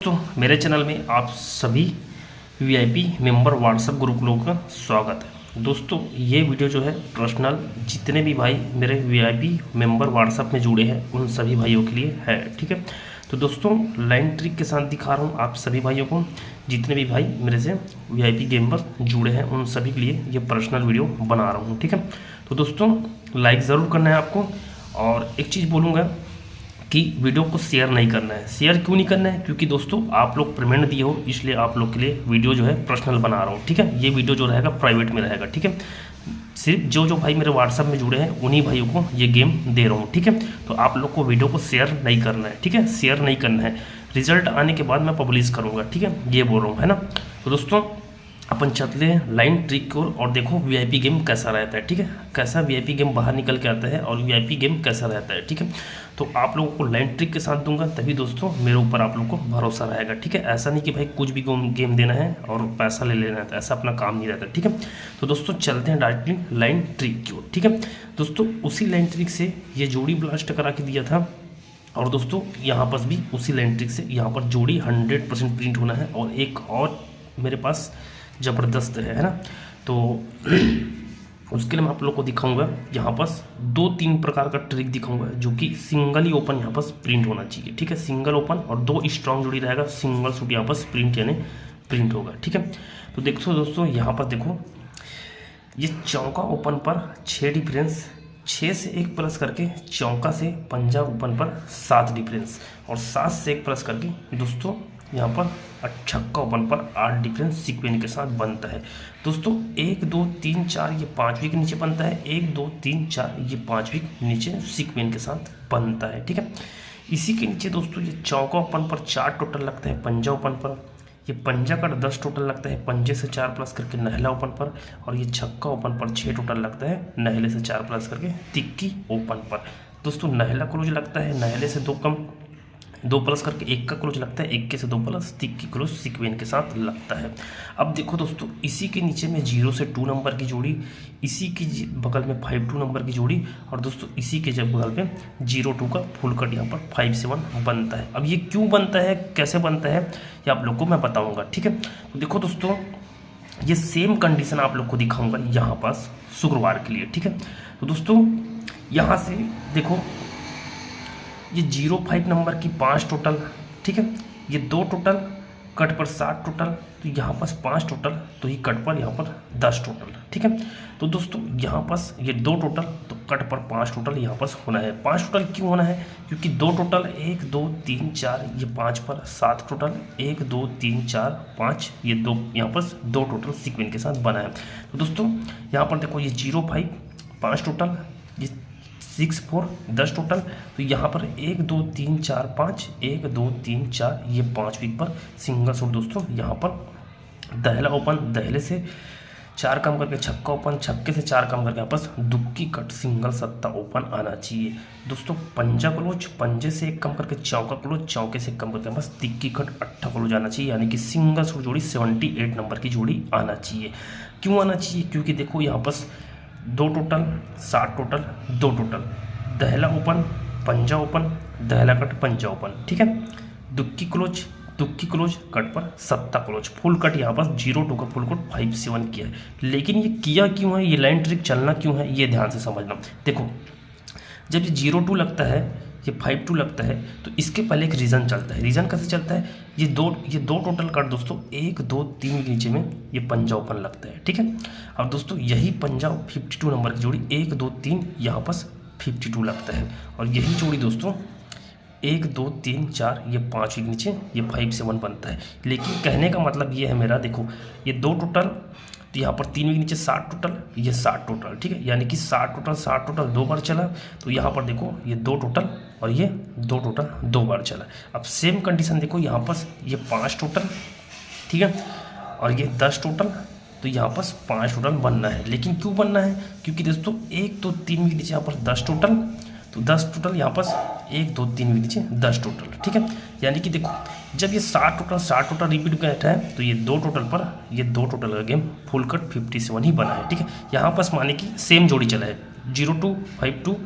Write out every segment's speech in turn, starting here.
दोस्तों, मेरे चैनल में आप सभी वीआईपी मेंबर व्हाट्सएप ग्रुप लोगों का स्वागत है। दोस्तों, ये वीडियो जो है पर्सनल जितने भी भाई मेरे वीआईपी मेंबर व्हाट्सएप में जुड़े हैं उन सभी भाइयों के लिए है। ठीक है, तो दोस्तों लाइन ट्रिक के साथ दिखा रहा हूँ आप सभी भाइयों को, जितने भी भाई मेरे से वीआईपी मेंबर जुड़े हैं उन सभी के लिए ये पर्सनल वीडियो बना रहा हूँ। ठीक है, तो दोस्तों लाइक ज़रूर करना है आपको, और एक चीज़ बोलूँगा कि वीडियो को शेयर नहीं करना है। शेयर क्यों नहीं करना है? क्योंकि दोस्तों आप लोग पेमेंट दिए हो, इसलिए आप लोग के लिए वीडियो जो है पर्सनल बना रहा हूँ। ठीक है, ये वीडियो जो रहेगा प्राइवेट में रहेगा। ठीक है, सिर्फ जो भाई मेरे व्हाट्सएप में जुड़े हैं उन्हीं भाइयों को ये गेम दे रहा हूँ। ठीक है, तो आप लोग को वीडियो को शेयर नहीं करना है। ठीक है, शेयर नहीं करना है, रिजल्ट आने के बाद मैं पब्लिश करूँगा। ठीक है, ये बोल रहा हूँ, है ना। तो दोस्तों अपन चलते हैं लाइन ट्रिक को और देखो वीआईपी गेम कैसा रहता है। ठीक है, कैसा वीआईपी गेम बाहर निकल के आता है और वीआईपी गेम कैसा रहता है। ठीक है, तो आप लोगों को लाइन ट्रिक के साथ दूंगा, तभी दोस्तों मेरे ऊपर आप लोगों को भरोसा रहेगा। ठीक है, ऐसा नहीं कि भाई कुछ भी गेम देना है और पैसा ले लेना है, तो ऐसा अपना काम नहीं रहता। ठीक है, तो दोस्तों चलते हैं डायरेक्टली लाइन ट्रिक की ओर। ठीक है, दोस्तों उसी लाइन ट्रिक से ये जोड़ी ब्लास्ट करा के दिया था, और दोस्तों यहाँ पर भी उसी लाइन ट्रिक से यहाँ पर जोड़ी 100% प्रिंट होना है। और एक और मेरे पास ज़बरदस्त है ना, तो उसके लिए मैं आप लोग को दिखाऊंगा। यहाँ पर 2-3 प्रकार का ट्रिक दिखाऊंगा जो कि सिंगल ही ओपन यहाँ पर प्रिंट होना चाहिए। ठीक है, सिंगल ओपन और 2 स्ट्रॉन्ग जोड़ी रहेगा, सिंगल शूट यहाँ पर प्रिंट यानी प्रिंट होगा। ठीक है, तो देखो दोस्तों यहाँ पर देखो ये चौका ओपन पर 6 डिफरेंस, 6 से 1 प्लस करके चौका से पंजा ओपन पर 7 डिफरेंस, और 7 से 1 प्लस करके दोस्तों यहाँ पर छक्का ओपन पर 8 डिफरेंस सीक्वेंस के साथ बनता है। दोस्तों 1 2 3 4 ये 5 वीक नीचे बनता है, 1 2 3 4 ये 5 वीक नीचे सीक्वेंस के साथ बनता है। ठीक है, इसी के नीचे दोस्तों ये चौका ओपन पर 4 टोटल लगता है, पंजा ओपन पर ये पंजा का 10 टोटल लगता है, पंजे से 4 प्लस करके नहला ओपन पर, और ये छक्का ओपन पर 6 टोटल लगता है, नहले से 4 प्लस करके तिक्की ओपन पर। दोस्तों नहला क्लोज लगता है, नहले से 2 कम 2 प्लस करके 1 का क्लोज लगता है, 1 से 2 प्लस तिक्की क्लोज सीक्वेंस के साथ लगता है। अब देखो दोस्तों इसी के नीचे में 0 से 2 नंबर की जोड़ी, इसी के बगल में 5-2 नंबर की जोड़ी, और दोस्तों इसी के बगल में 0-2 का फुल कट यहाँ पर 5-7 बनता है। अब ये क्यों बनता है, कैसे बनता है, ये आप लोग को मैं बताऊँगा। ठीक है, तो देखो दोस्तों ये सेम कंडीशन आप लोग को दिखाऊँगा यहाँ पास शुक्रवार के लिए। ठीक है, तो दोस्तों यहाँ से देखो ये 0-5 नंबर की 5 टोटल, ठीक है, ये 2 टोटल कट पर 7 टोटल, तो यहाँ पास 5 टोटल, तो ये कट पर यहाँ पर 10 टोटल। ठीक है, तो दोस्तों यहाँ पास ये 2 टोटल, तो कट पर 5 टोटल यहाँ पास होना है। 5 टोटल क्यों होना है? क्योंकि 2 टोटल 1 2 3 4 ये 5 पर 7 टोटल, 1 2 3 4 5 ये 2 यहाँ पास 2 टोटल सीक्वेंस के साथ बना है। तो दोस्तों यहाँ पर देखो ये 0-5 5 टोटल, ये 6-4 10 टोटल, तो यहाँ पर 1 2 3 4 5 1 2 3 4 ये 5 वीक पर सिंगल शॉट। दोस्तों यहाँ पर दहला ओपन, दहले से 4 कम करके छक्का ओपन, छक्के से 4 कम करके आपस दुक्की कट सिंगल सत्ता ओपन आना चाहिए। दोस्तों पंजा क्लोज, पंजे से 1 कम करके चौका क्लोज, चौके से 1 कम करके बस तिक्की कट 8 क्लोज आना चाहिए, यानी कि सिंगल शॉट जोड़ी 78 नंबर की जोड़ी आना चाहिए। क्यों आना चाहिए? क्योंकि देखो यहाँ पर 2 टोटल 7 टोटल 2 टोटल, दहला ओपन पंजा ओपन दहला कट पंजा ओपन। ठीक है, दुक्की क्लोज कट पर सत्ता क्लोज, फुल कट यहाँ पर 0-2 का फुल कट 5-7 किया है। लेकिन ये किया क्यों है, ये लाइन ट्रिक चलना क्यों है, ये ध्यान से समझना। देखो जब ये 0-2 लगता है, ये 5-2 लगता है, तो इसके पहले एक रीज़न चलता है। रीज़न कैसे चलता है? ये दो टोटल कट दोस्तों 1 2 3 के नीचे में ये पंजा ओपन लगता है। ठीक है, अब दोस्तों यही पंजा 52 नंबर की जोड़ी 1 2 3 यहाँ पर 52 लगता है, और यही जोड़ी दोस्तों 1 2 3 4 ये 5 के नीचे ये 5-7 बनता है। लेकिन कहने का मतलब ये है मेरा, देखो ये 2 टोटल, तो यहाँ पर 3 के नीचे 7 टोटल, ये 7 टोटल। ठीक है, यानी कि 7 टोटल 2 बार चला, तो यहाँ पर देखो ये 2 टोटल और ये 2 टोटल 2 बार चला। अब सेम कंडीशन देखो यहाँ पर ये 5 टोटल, ठीक है, और ये 10 टोटल, तो यहाँ पर 5 टोटल बनना है। लेकिन क्यों बनना है? क्योंकि दोस्तों 1 2 3 के नीचे यहाँ पर 10 टोटल, तो 10 टोटल यहाँ पर 1 2 3 के नीचे 10 टोटल। ठीक है, यानी कि देखो जब ये 7 टोटल रिपीट बैठा है, तो ये 2 टोटल पर ये 2 टोटल का गेम फुल कट 57 ही बना है। ठीक है, यहाँ पर माने कि सेम जोड़ी चला है 0-2 5-2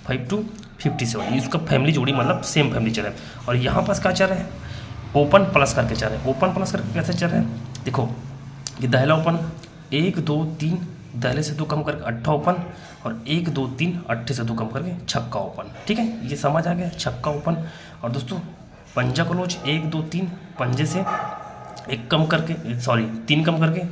5-2 57, इसका फैमिली जोड़ी मतलब सेम फैमिली चला है। और यहाँ पास क्या चल रहा है? ओपन प्लस करके चल रहे हैं। ओपन प्लस करके कैसे चल रहे हैं, देखो ये दहला ओपन, 1 2 3 दहले से 2 कम करके अट्ठा ओपन, और 1 2 3 अट्ठे से 2 कम करके छक्का ओपन। ठीक है, ये समझ आ गया, छक्का ओपन। और दोस्तों पंजा क्लोज 1 2 3 पंजे से 1 कम करके 3 कम करके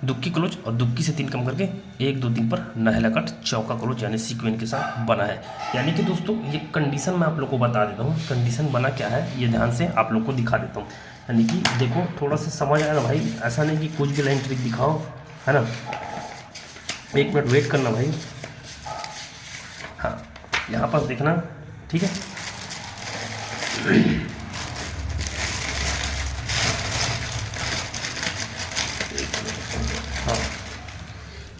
दुक्की क्लोज, और दुक्की से 3 कम करके 1 2 3 पर नहला कट चौका क्लोज यानी सीक्वेंस के साथ बना है। यानी कि दोस्तों ये कंडीशन मैं आप लोग को बता देता हूँ, कंडीशन बना क्या है ये ध्यान से आप लोग को दिखा देता हूँ। यानी कि देखो थोड़ा सा समझ आया ना भाई, ऐसा नहीं कि कुछ भी लाइन ट्रिक दिखाओ, है ना। 1 मिनट वेट करना भाई। हाँ यहाँ पर देखना, ठीक है। हाँ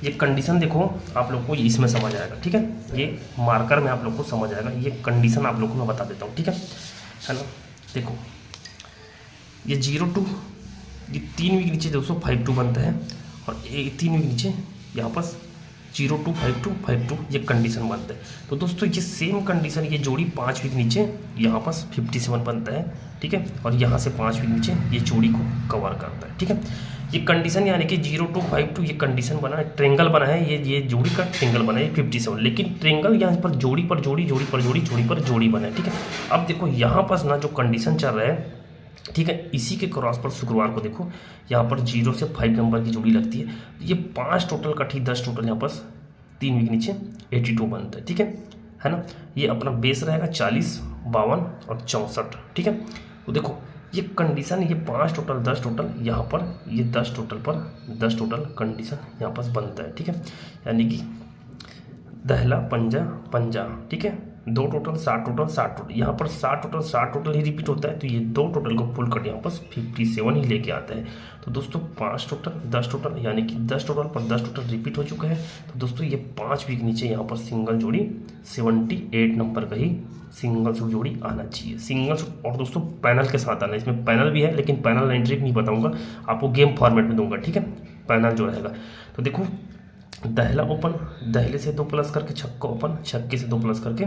ये कंडीशन देखो आप लोग को इसमें समझ आएगा, ठीक है। ये मार्कर में आप लोग को समझ आएगा, ये कंडीशन आप लोग को मैं बता देता हूँ, ठीक है ना। देखो ये 0 2, ये 3 वीक नीचे दोस्तों 5 2 बनता है, और 3 वीक नीचे यहाँ पर 0 2 5 2 5 2 ये कंडीशन बनता है। तो दोस्तों ये सेम कंडीशन, ये जोड़ी 5 वीक नीचे यहाँ पर 57 बनता है, ठीक है। और यहाँ से 5 वीक नीचे ये जोड़ी को कवर करता है, ठीक है। ये कंडीशन यानी कि 0 2 5 2 ये कंडीशन बना है, ट्रेंगल बना है, ये जोड़ी का ट्रेंगल बना है 57, लेकिन ट्रेंगल यहाँ पर जोड़ी पर जोड़ी, जोड़ी पर जोड़ी, जोड़ी पर जोड़ी बना है, ठीक है। अब देखो यहाँ पर ना जो कंडीशन चल रहा है, ठीक है, इसी के क्रॉस पर शुक्रवार को देखो यहाँ पर 0 से 5 नंबर की जोड़ी लगती है। ये 5 टोटल कटी 10 टोटल यहाँ पर 3 वीक नीचे 82 बनता है, ठीक है ना। ये अपना बेस रहेगा 40 52 और 64, ठीक है। तो देखो ये कंडीशन, ये 5 टोटल 10 टोटल यहाँ पर, ये 10 टोटल पर 10 टोटल कंडीशन यहाँ पर बनता है, ठीक है। यानी कि दहला पंजा पंजा, ठीक है, 2 टोटल 60 टोटल 60 टोटल, यहाँ पर 60 टोटल 60 टोटल ही रिपीट होता है, तो ये 2 टोटल को फुल कट यहाँ पर 57 ही लेके आता है। तो दोस्तों 5 टोटल 10 टोटल यानी कि 10 टोटल पर 10 टोटल रिपीट हो चुका है। तो दोस्तों ये 5 वीक नीचे यहाँ पर सिंगल जोड़ी 78 नंबर का ही सिंगल सूट जोड़ी आना चाहिए, सिंगल सूट। और दोस्तों पैनल के साथ आना है, इसमें पैनल भी है लेकिन पैनल लाइन ट्रिक नहीं बताऊँगा आपको, गेम फॉर्मेट में दूंगा, ठीक है, पैनल जो रहेगा। तो देखो दहला ओपन, दहले से 2 प्लस करके छक्का ओपन, छक्के से 2 प्लस करके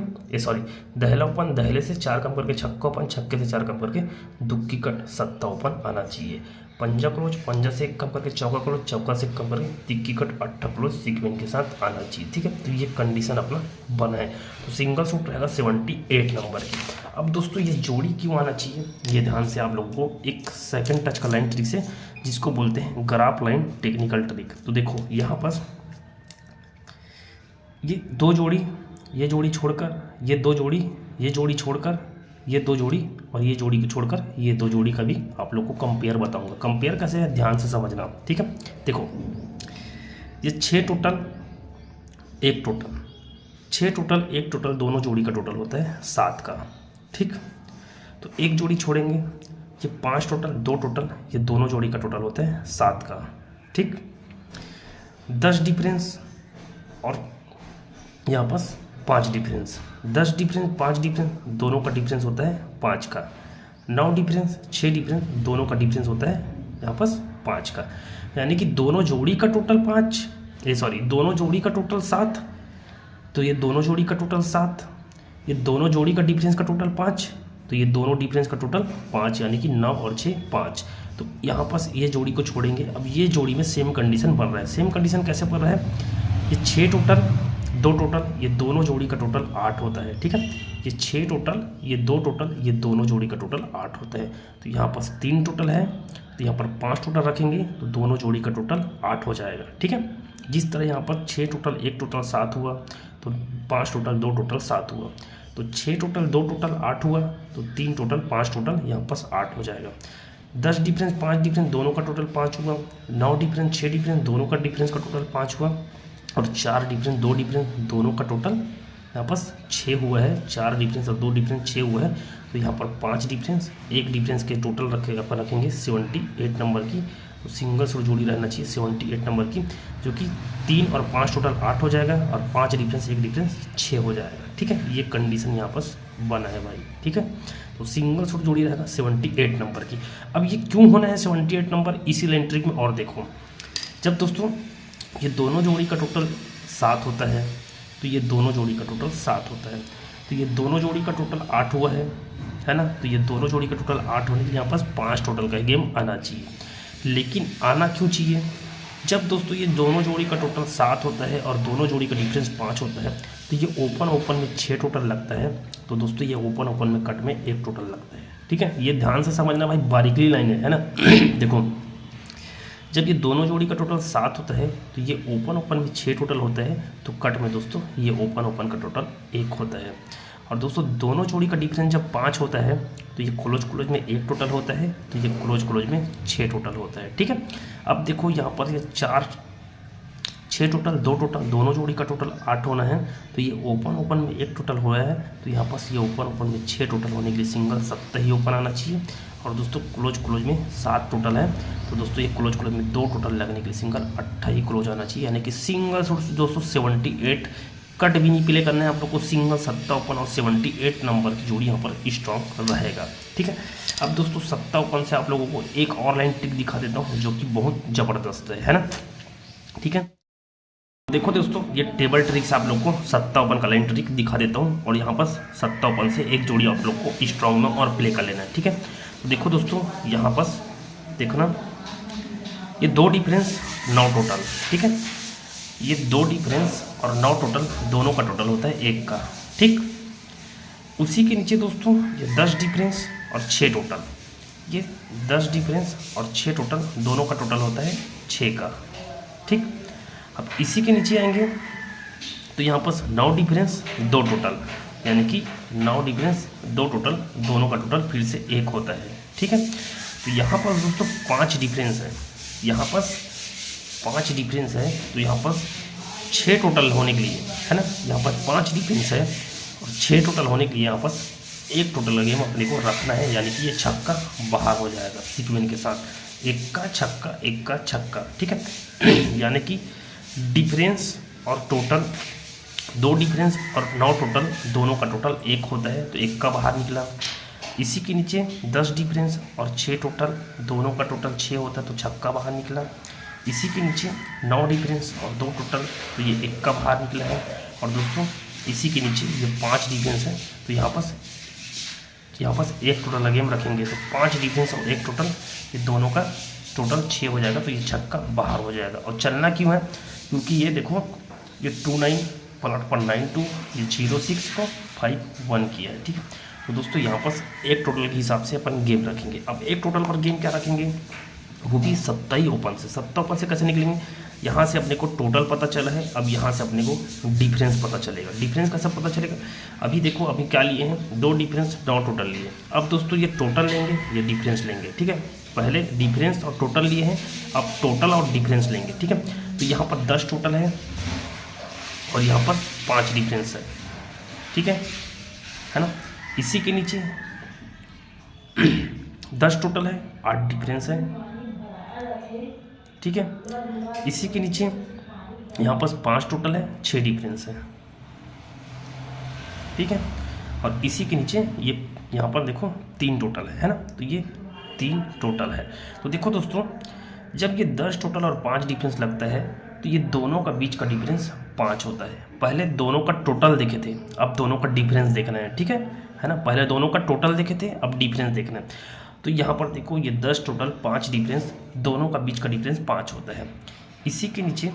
दहला ओपन, दहले से 4 कम करके छक्का ओपन, छक्के से 4 कम करके दुक्की कट सत्ता ओपन आना चाहिए। पंजा क्लोज, पंजा से 1 कम करके चौका क्लोज, चौका से 1 कम करके तिक्की कट अट्ठा क्लोज सीक्वेंस के साथ आना चाहिए, ठीक है। तो ये कंडीशन अपना बना है। तो सिंगल सूट रहेगा 78 नंबर की। अब दोस्तों ये जोड़ी क्यों आना चाहिए, ये ध्यान से आप लोगों को एक सेकेंड टच का लाइन ट्रिक से, जिसको बोलते हैं ग्राफ लाइन टेक्निकल ट्रिक। तो देखो यहाँ पर ये 2 जोड़ी, ये जोड़ी छोड़कर ये 2 जोड़ी, ये जोड़ी छोड़कर ये 2 जोड़ी, और ये जोड़ी को छोड़कर ये 2 जोड़ी का भी आप लोग को कंपेयर बताऊंगा। कंपेयर कैसे है ध्यान से समझना, ठीक है। देखो ये 6 टोटल 1 टोटल, 6 टोटल 1 टोटल दोनों जोड़ी का टोटल होता है 7 का, ठीक। तो एक जोड़ी छोड़ेंगे, ये 5 टोटल 2 टोटल, ये दोनों जोड़ी का टोटल होता है 7 का, ठीक। 10 डिफरेंस और यहाँ पर 5 डिफरेंस, 10 डिफरेंस 5 डिफरेंस दोनों का डिफरेंस होता है 5 का। 9 डिफरेंस 6 डिफरेंस दोनों का डिफरेंस होता है यहाँ पर 5 का। यानी कि दोनों जोड़ी का टोटल 5, दोनों जोड़ी का टोटल 7, तो ये दोनों जोड़ी का टोटल 7, ये दोनों जोड़ी का डिफरेंस का टोटल 5, तो ये दोनों डिफरेंस का टोटल 5, यानी कि 9 और 6 5। तो यहाँ पर ये जोड़ी को छोड़ेंगे। अब ये जोड़ी में सेम कंडीशन बन रहा है। सेम कंडीशन कैसे बन रहा है, ये 6 टोटल 2 टोटल, ये दोनों जोड़ी का टोटल 8 होता है, ठीक है। ये 6 टोटल, ये 2 टोटल, ये दोनों जोड़ी का टोटल 8 होता है। तो यहाँ पर 3 टोटल है, तो यहाँ पर 5 टोटल रखेंगे तो दोनों जोड़ी का टोटल 8 हो जाएगा, ठीक है। जिस तरह यहाँ पर 6 टोटल 1 टोटल 7 हुआ, तो 5 टोटल 2 टोटल 7 हुआ, तो 6 टोटल 2 टोटल 8 हुआ, तो 3 टोटल 5 टोटल यहाँ पर 8 हो जाएगा। 10 डिफरेंस 5 डिफरेंस दोनों का टोटल 5 हुआ, 9 डिफरेंस 6 डिफरेंस दोनों का डिफरेंस का टोटल 5 हुआ, और 4 डिफरेंस 2 डिफरेंस दोनों का टोटल यहाँ पर 6 हुआ है। 4 डिफरेंस और 2 डिफरेंस 6 हुआ है, तो यहाँ पर 5 डिफरेंस 1 डिफरेंस के टोटल रखेंगे 78 नंबर की। तो सिंगल सूट जोड़ी रहना चाहिए 78 नंबर की, जो कि 3 और 5 टोटल 8 हो जाएगा, और 5 डिफरेंस 1 डिफरेंस 6 हो जाएगा, ठीक है। ये कंडीशन यहाँ पर बना है भाई, ठीक है। तो सिंगल सूट जोड़ी रहेगा 78 नंबर की। अब ये क्यों होना है 78 नंबर, इसी लाइन ट्रिक में और देखो, जब दोस्तों ये दोनों जोड़ी का टोटल 7 होता है, तो ये दोनों जोड़ी का टोटल 7 होता है, तो ये दोनों जोड़ी का टोटल 8 हुआ है है ना। तो ये दोनों जोड़ी का टोटल 8 होने के लिए यहाँ पास 5 टोटल का गेम आना चाहिए। लेकिन आना क्यों चाहिए? जब दोस्तों ये दोनों जोड़ी का टोटल 7 होता है और दोनों जोड़ी का डिफरेंस 5 होता है, तो ये ओपन में 6 टोटल लगता है। तो दोस्तों ये ओपन में कट में 1 टोटल लगता है। ठीक है, ये ध्यान से समझना भाई, बारीकली लाइन है ना। देखो, जब ये दोनों जोड़ी का टोटल 7 होता है तो ये ओपन में 6 टोटल होता है, तो कट में दोस्तों ये ओपन का टोटल 1 होता है। और दोस्तों दोनों जोड़ी का डिफरेंस जब 5 होता है तो ये क्लोज में 1 टोटल होता है, तो ये क्लोज में 6 टोटल होता है। ठीक है, अब देखो यहाँ पर ये 6 टोटल 2 टोटल, दोनों जोड़ी का टोटल 8 होना है, तो ये ओपन में 1 टोटल हुआ है, तो यहाँ पर ये ओपन में 6 टोटल होने के लिए सिंगल 7 ही ओपन आना चाहिए। और दोस्तों क्लोज में 7 टोटल है, तो दोस्तों ये क्लोज में 2 टोटल लगने के लिए सिंगल 8 ही क्लोज आना चाहिए, यानी कि सिंगल दोस्तों 78 कट भी नहीं प्ले करना है आप लोग को, सिंगल 7 ओपन और 78 नंबर की जोड़ी यहाँ पर स्ट्रॉन्ग रहेगा। ठीक है, अब दोस्तों 7 ओपन से आप लोगों को एक और लाइन ट्रिक दिखा देता हूँ जो कि बहुत ज़बरदस्त है ना। ठीक है, देखो दोस्तों, ये टेबल ट्रिक से आप लोग को 7 ओपन का लाइन ट्रिक दिखा देता हूँ, और यहाँ पर 7 ओपन से एक जोड़ी आप लोग को स्ट्रॉन्ग में और प्ले कर लेना है। ठीक है, तो देखो दोस्तों, यहाँ पर देखना, ये 2 डिफरेंस 9 टोटल। ठीक है, ये 2 डिफरेंस और 9 टोटल दोनों का टोटल होता है 1 का। ठीक, उसी के नीचे दोस्तों ये 10 डिफरेंस और 6 टोटल, ये 10 डिफरेंस और 6 टोटल दोनों का टोटल होता है 6 का। ठीक, अब इसी के नीचे आएंगे तो यहाँ पर 9 डिफरेंस 2 टोटल, यानी कि 9 डिफरेंस 2 टोटल दोनों का टोटल फिर से 1 होता है। ठीक है, तो यहाँ पर दोस्तों 5 डिफरेंस है, यहाँ पर 5 डिफरेंस है, तो यहाँ पर 6 टोटल होने के लिए, है ना, यहाँ पर 5 डिफरेंस है और 6 टोटल होने के लिए यहाँ पर 1 टोटल गेम अपने को रखना है, यानी कि ये छक्का बाहर हो जाएगा सीक्वेंस के साथ, 1 का छक्का 1 का छक्का। ठीक है, यानी कि डिफरेंस और टोटल 2 डिफरेंस और 9 टोटल दोनों का टोटल 1 होता है, तो 1 का बाहर निकला। इसी के नीचे 10 डिफरेंस और 6 टोटल दोनों का टोटल 6 होता है, तो छक्का बाहर निकला। इसी के नीचे 9 डिफरेंस और 2 टोटल, तो ये 1 का बाहर निकला है। और दोस्तों इसी के नीचे ये 5 डिफरेंस है, तो यहाँ पर 1 टोटल गेम रखेंगे, तो 5 डिफरेंस और 1 टोटल ये दोनों का टोटल 6 हो जाएगा, तो ये छक्का बाहर हो जाएगा। और चलना क्यों है? क्योंकि ये देखो, ये 29 प्लॉट पर 92, ये 06 को 51 किया है। ठीक है, तो दोस्तों यहाँ पर 1 टोटल के हिसाब से अपन गेम रखेंगे। अब 1 टोटल पर गेम क्या रखेंगे? वो भी 7 ही ओपन से। 7 ओपन से कैसे निकलेंगे? यहाँ से अपने को टोटल पता चला है, अब यहाँ से अपने को डिफरेंस पता चलेगा। डिफरेंस कैसे पता चलेगा? अभी देखो, अभी क्या लिए हैं, 2 डिफरेंस 9 टोटल लिए। अब दोस्तों ये टोटल लेंगे, ये डिफरेंस लेंगे। ठीक है, पहले डिफरेंस और टोटल लिए हैं, अब टोटल और डिफरेंस लेंगे। ठीक है, तो यहाँ पर 10 टोटल है और यहाँ पर 5 डिफरेंस है। ठीक है ना। इसी के नीचे 10 टोटल है, 8 डिफरेंस है। ठीक है, इसी के नीचे यहाँ पर 5 टोटल है, 6 डिफरेंस है। ठीक है, और इसी के नीचे ये यहाँ पर देखो 3 टोटल है ना, तो ये 3 टोटल है। तो देखो दोस्तों, जब ये 10 टोटल और 5 डिफरेंस लगता है, तो ये दोनों का बीच का डिफरेंस 5 होता है। पहले दोनों का टोटल देखे थे, अब दोनों का डिफरेंस देखना है। ठीक है ना, पहले दोनों का टोटल देखे थे, अब डिफरेंस देखना है। तो यहाँ पर देखो, ये 10 टोटल 5 डिफरेंस, दोनों का बीच का डिफरेंस 5 होता है। इसी के नीचे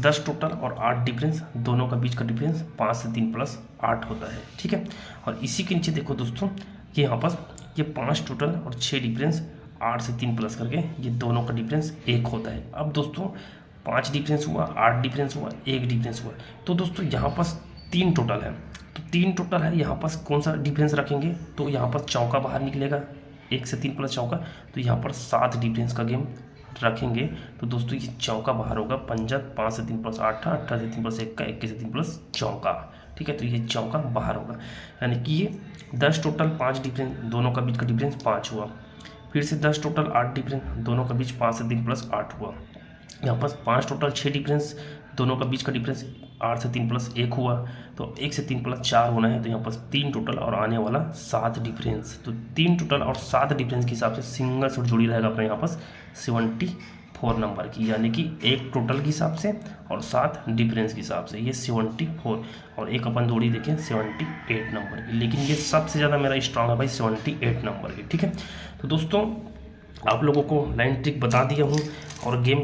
10 टोटल और 8 डिफरेंस, दोनों का बीच का डिफरेंस 5 से 3 प्लस 8 होता है। ठीक है, और इसी के नीचे देखो दोस्तों, ये यहाँ पर ये 5 टोटल और 6 डिफरेंस, 8 से 3 प्लस करके ये दोनों का डिफरेंस 1 होता है। अब दोस्तों 5 डिफरेंस हुआ, 8 डिफरेंस हुआ, 1 डिफरेंस हुआ, तो दोस्तों यहाँ पर 3 टोटल है। तो 3 टोटल है, यहाँ पर कौन सा डिफरेंस रखेंगे? तो यहाँ पर चौका बाहर निकलेगा, 1 से 3 प्लस चौका, तो यहाँ पर 7 डिफरेंस का गेम रखेंगे। तो दोस्तों ये चौका बाहर होगा, 5 से 3 प्लस 8, 8 से 3 प्लस 1 का, 21 से 3 प्लस चौका। ठीक है, तो ये चौका बाहर होगा, यानी कि ये 10 टोटल 5 डिफरेंस, दोनों का बीच का डिफरेंस 5 हुआ। फिर से 10 टोटल 8 डिफरेंस, दोनों का बीच 5 से 3 प्लस 8 हुआ। यहाँ पर 5 टोटल 6 डिफरेंस, दोनों का बीच का डिफरेंस 8 से 3 प्लस 1 हुआ, तो 1 से 3 प्लस 4 होना है। तो यहाँ पर 3 टोटल और आने वाला 7 डिफरेंस, तो 3 टोटल और 7 डिफरेंस के हिसाब से सिंगल शॉट जोड़ी रहेगा अपने यहाँ पर 4 नंबर की, यानी कि एक टोटल के हिसाब से और 7 डिफरेंस के हिसाब से, ये 74 और एक अपन जोड़ी देखें 78 नंबर की, लेकिन ये सबसे ज़्यादा मेरा स्ट्रांग है भाई 78 नंबर की। ठीक है, तो दोस्तों आप लोगों को लाइन ट्रिक बता दिया हूँ और गेम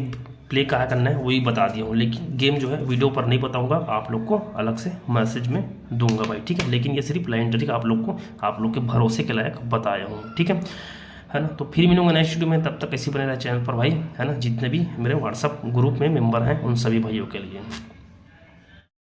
प्ले कहाँ करना है वही बता दिया हूँ, लेकिन गेम जो है वीडियो पर नहीं बताऊँगा, आप लोग को अलग से मैसेज में दूंगा भाई। ठीक है, लेकिन ये सिर्फ लाइन ट्रिक आप लोग के भरोसे के लायक बताया हूँ। ठीक है ना, तो फिर मिलूंगा नेक्स्ट वीडियो में, तब तक ऐसी बने रहा चैनल पर भाई, है ना। जितने भी मेरे व्हाट्सअप ग्रुप में मेंबर हैं उन सभी भाइयों के लिए।